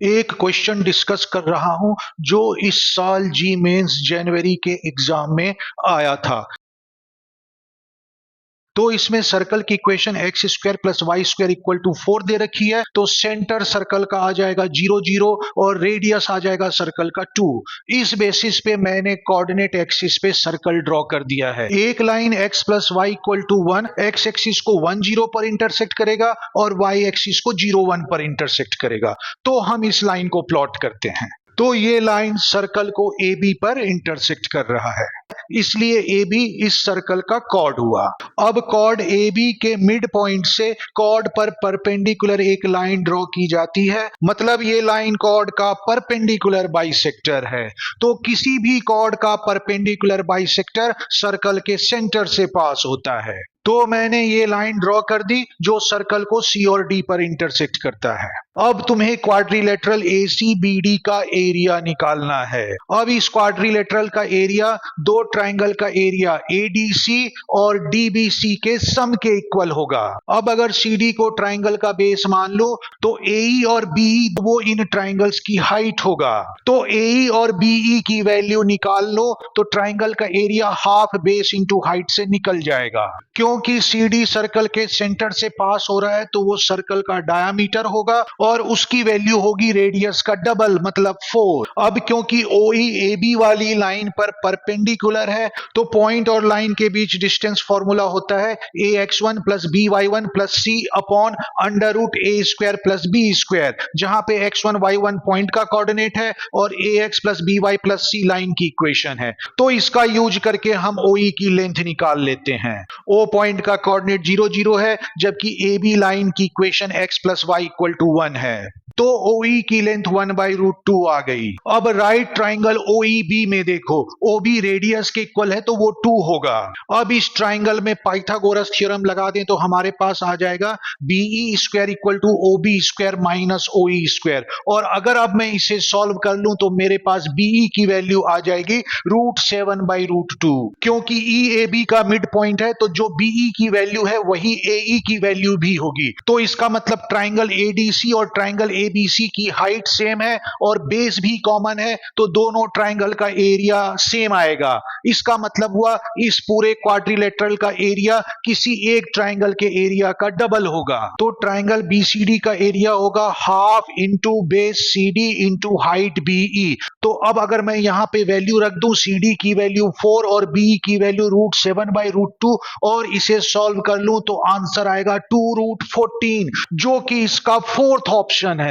एक question discuss कर रहा हूं जो इस साल जी मेंस जनवरी के एग्जाम में आया था। तो इसमें सर्कल की equation x square plus y square equal to 4 दे रखी है। तो सेंटर सर्कल का आ जाएगा 0 0 और रेडियस आ जाएगा सर्कल का 2। इस बेसिस पे मैंने कोऑर्डिनेट एक्सिस पे सर्कल ड्रॉ कर दिया है। एक line x plus y equal to 1 x axis को 1 0 पर इंटरसेक्ट करेगा और y एक्सिस को 0 1 पर इंटरसेक्ट करेगा। तो हम इस लाइन को प्लॉट करते हैं। तो ये लाइन सर्कल को AB पर इंटरसेक्ट कर रहा है, इसलिए AB इस सर्कल का कॉर्ड हुआ। अब कॉर्ड AB के मिड पॉइंट से कॉर्ड पर परपेंडिकुलर एक लाइन ड्रॉ की जाती है, मतलब ये लाइन कॉर्ड का परपेंडिकुलर बाइसेक्टर है। तो किसी भी कॉर्ड का परपेंडिकुलर बाइसेक्टर सर्कल के सेंटर से पास होता है। तो मैंने ये लाइन ड्रॉ कर दी जो सर्कल को C और D पर इंटरसेक्ट करता है। अब तुम्हें क्वाड्रिलेटरल ACBD का एरिया निकालना है। अब इस क्वाड्रिलेटरल का एरिया दो ट्राइंगल का एरिया ADC और DBC के सम के इक्वल होगा। अब अगर CD को ट्राइंगल का बेस मान लो तो AE और BE वो इन ट्राइंगल्स की हाइट होगा। तो AE और BE की वैल्यू निकाल लो तो ट्राइंगल का area half base into height से निकल जाएगा। क्योंकि CD सर्कल के सेंटर से पास हो रहा है तो वो सर्कल का डायामीटर होगा और उसकी वैल्यू होगी रेडियस का डबल, मतलब 4। अब क्योंकि OE AB वाली लाइन पर परपेंडिकुलर है तो पॉइंट और लाइन के बीच डिस्टेंस फॉर्मूला होता है AX1 plus BY1 plus C upon under root A square plus B square, जहां पे X1 Y1 पॉइंट का कोऑर्डिनेट है और AX plus BY plus C line की इक्वेशन है। तो इसका यूज करके हम OE की लेंथ निकाल लेते हैं। O पॉइंट का कोऑर्डिनेट 0 0 है, जबकि AB लाइन की equation x plus y equal to 1 है। तो OE की लेंथ 1/√2 आ गई। अब राइट ट्राइंगल OEB में देखो, OB रेडियस के इक्वल है तो वो 2 होगा। अब इस ट्राइंगल में पाइथागोरस थ्योरम लगा दें तो हमारे पास आ जाएगा BE square equal to OB square minus OE square. और अगर अब मैं इसे सॉल्व कर लूं तो मेरे पास BE की वैल्यू आ जाएगी √7/√2। क्योंकि EAB का मिड पॉइंट है तो जो BE की वैल्यू है वही AE की वैल्यू भी होगी। तो इसका मतलब ट्राइंगल ADC और ट्राइंगल ABC की हाइट सेम है और बेस भी कॉमन है, तो दोनों ट्राइंगल का एरिया सेम आएगा। इसका मतलब हुआ इस पूरे क्वाड्रिलेटरल का एरिया किसी एक ट्राइंगल के एरिया का डबल होगा। तो ट्राइंगल BCD का एरिया होगा half into base CD into height BE। तो अब अगर मैं यहां पे वैल्यू रख दूं, CD की वैल्यू 4 और BE की वैल्यू √7/√2 और इसे सॉल्व कर लूं तो आंसर आएगा 2√14, जो कि इसका फोर्थ ऑप्शन है।